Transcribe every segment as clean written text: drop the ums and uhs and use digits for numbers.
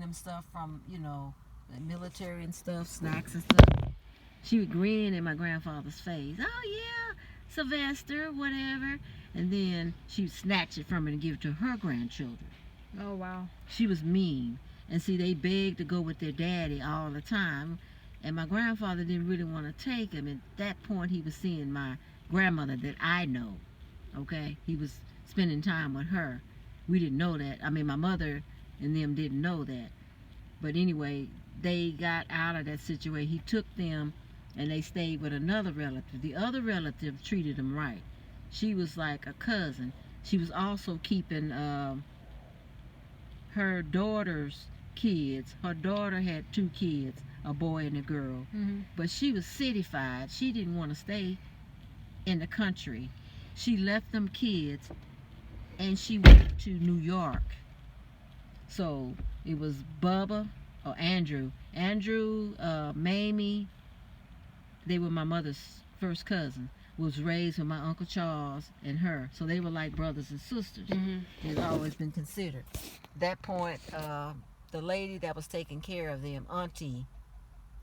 them stuff from, the military and stuff, snacks and stuff. She would grin in my grandfather's face. Oh, yeah, Sylvester, whatever. And then she would snatch it from her and give it to her grandchildren. Oh, wow. She was mean. And see, they begged to go with their daddy all the time. And my grandfather didn't really want to take him. At that point, he was seeing my grandmother that I know. Okay? He was spending time with her. We didn't know that. I mean, my mother and them didn't know that. But anyway, they got out of that situation. He took them and they stayed with another relative. The other relative treated them right. She was like a cousin. She was also keeping her daughter's kids. Her daughter had 2 kids, a boy and a girl. Mm-hmm. But she was cityfied. She didn't want to stay in the country. She left them kids and she went to New York. So it was Bubba or Andrew. Andrew, Mamie, they were my mother's first cousin. Was raised with my Uncle Charles and her. So they were like brothers and sisters. Mm-hmm. They've always been considered. At that point, the lady that was taking care of them, Auntie,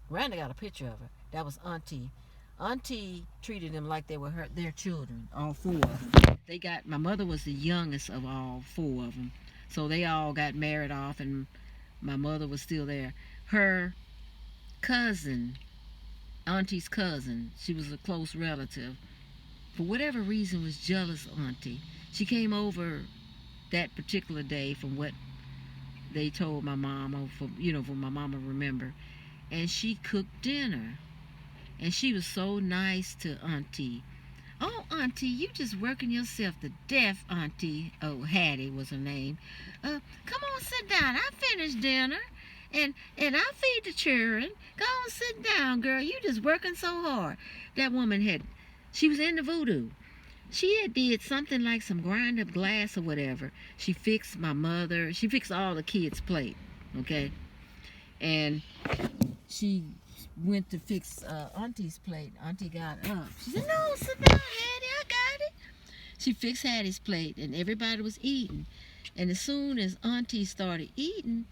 Randa got a picture of her. That was Auntie. Auntie treated them like they were their children, all 4 of them. My mother was the youngest of all 4 of them. So they all got married off and my mother was still there. Her cousin, Auntie's cousin, she was a close relative, for whatever reason was jealous of Auntie. She came over that particular day from what they told my mom, or from my mama remember, and she cooked dinner. And she was so nice to Auntie. Oh, Auntie, you just working yourself to death, Auntie. Oh, Hattie was her name. Come on, sit down. I finished dinner. And I'll feed the children. Go on, sit down, girl. You just working so hard. That woman she was into voodoo. She had did something like some grind up glass or whatever. She fixed all the kids' plate, okay? And she went to fix Auntie's plate. Auntie got up. She said, no, sit down, Hattie, I got it. She fixed Hattie's plate and everybody was eating. And as soon as Auntie started eating,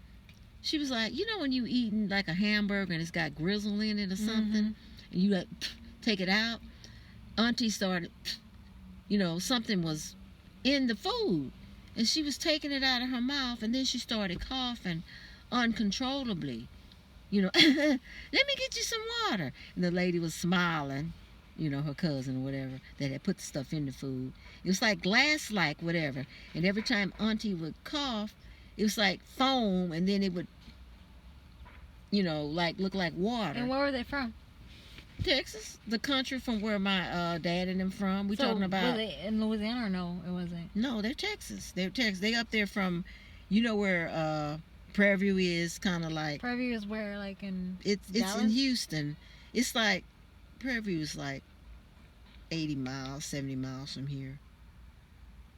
she was like, when you eating like a hamburger and it's got grizzle in it or something, and you like take it out, Auntie started, something was in the food. And she was taking it out of her mouth and then she started coughing uncontrollably. Let me get you some water. And the lady was smiling, her cousin or whatever, that had put the stuff in the food. It was like glass-like, whatever. And every time Auntie would cough, it was like foam, and then it would, like look like water. And where were they from? Texas, the country from where my dad and them from. We talking about. Were they in Louisiana or no? It wasn't. No, they're Texas. They're Texas. They up there from, where Prairie View is, kind of like. Prairie View is where, like in. It's in Houston. It's like Prairie View is like 80 miles, 70 miles from here.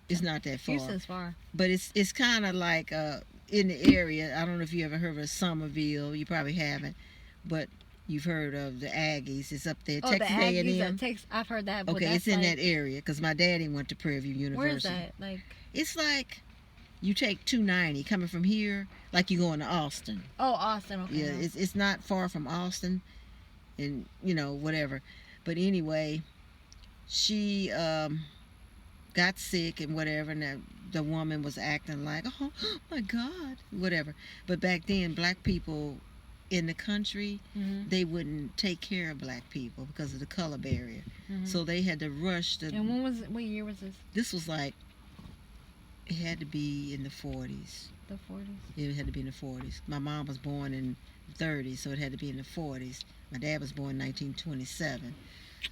It's not that far. Houston's far. But it's kind of like in the area. I don't know if you ever heard of Somerville. You probably haven't, but you've heard of the Aggies. It's up there. Oh, Texas the Aggies. A&M. I've heard that. Okay, it's in that area because my daddy went to Prairie View University. Where is that? Like. It's like you take 290 coming from here, like you going to Austin. Oh, Austin. Okay. Yeah, it's not far from Austin, and whatever. But anyway, she got sick and whatever, and the woman was acting like, oh my God, whatever. But back then, black people in the country, they wouldn't take care of black people because of the color barrier. So they had to rush to. And what year was this? This was like, it had to be in the 40s. The 40s? It had to be in the 40s. My mom was born in the 30s, so it had to be in the 40s. My dad was born in 1927.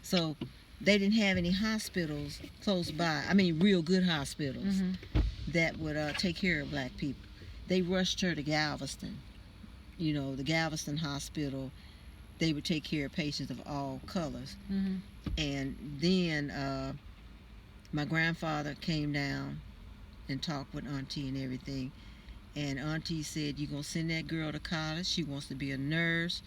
So they didn't have any hospitals close by. I mean, real good hospitals that would take care of black people. They rushed her to Galveston. The Galveston Hospital, they would take care of patients of all colors. And then my grandfather came down and talked with Auntie and everything. And Auntie said, you're going to send that girl to college. She wants to be a nurse.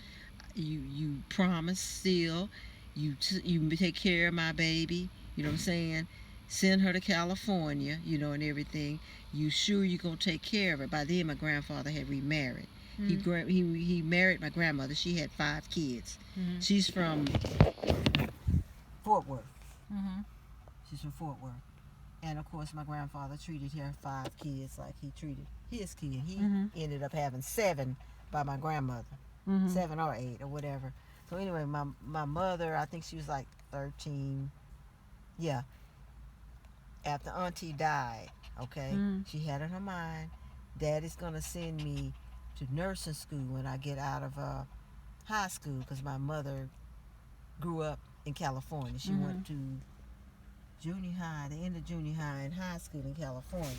You promise still. You take care of my baby. You know what I'm saying? send her to California, you know, and everything. You sure you're gonna take care of her? By then, my grandfather had remarried. He married my grandmother. She had 5 kids. She's from Fort Worth. She's from Fort Worth. And of course, my grandfather treated her 5 kids like he treated his kid. He ended up having 7 by my grandmother, 7 or 8 or whatever. So anyway, my mother, I think she was like 13. Yeah. After Auntie died, okay, she had in her mind, Daddy's gonna send me to nursing school when I get out of high school, because my mother grew up in California. She went to junior high, the end of junior high and high school in California.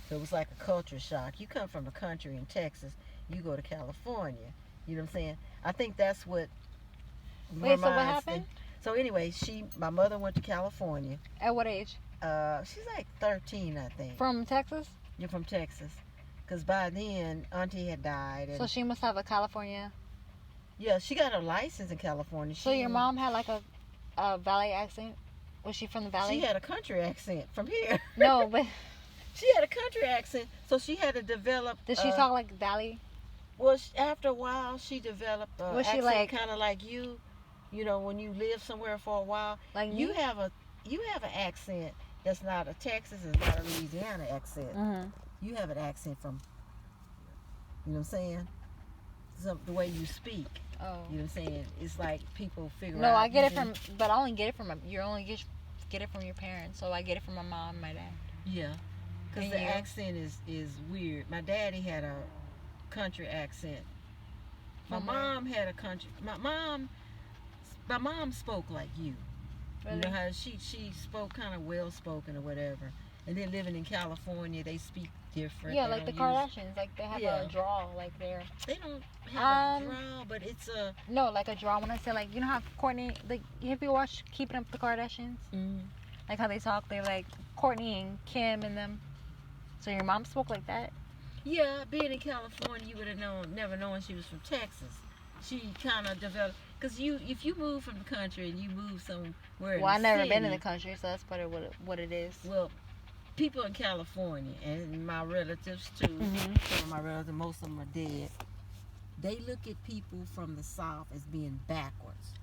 So it was like a culture shock. You come from the country in Texas, you go to California. You know what I'm saying? I think that's what. Wait, so what happened? So anyway, my mother went to California. At what age? She's like 13, I think. From Texas? You're from Texas. Because by then, Auntie had died. And so she must have a California. Yeah, she got her license in California. So your mom had like a valley accent? Was she from the valley? She had a country accent from here. No, but she had a country accent, so she had to develop. Did she talk like valley? Well, after a while, she developed an was she accent like kind of like you. You know, when you live somewhere for a while, like you have an accent that's not a Texas, it's not a Louisiana accent. You have an accent from, you know what I'm saying? The way you speak. Oh. You know what I'm saying? It's like people figure out. No, I get it from, but I only get it from you only get it from your parents. So I get it from my mom and my dad. Yeah, because the accent is weird. My daddy had a country accent. My mom had a country. My mom spoke like you. Really? You know how she spoke kind of well spoken or whatever. And then living in California, they speak different. Yeah, like the Kardashians, like they have a drawl, like they're. They don't have a drawl, but it's a. No, like a drawl. When I say like, you know how Courtney, like, have you watched Keeping Up with the Kardashians? Like how they talk, they're like Courtney and Kim and them. So your mom spoke like that? Yeah, being in California, you would have never known she was from Texas. She kind of developed, because if you move from the country and you move somewhere. Well, I've never been in the country, so that's part of what it is. Well, people in California and my relatives too. Some of my relatives, most of them are dead. They look at people from the South as being backwards.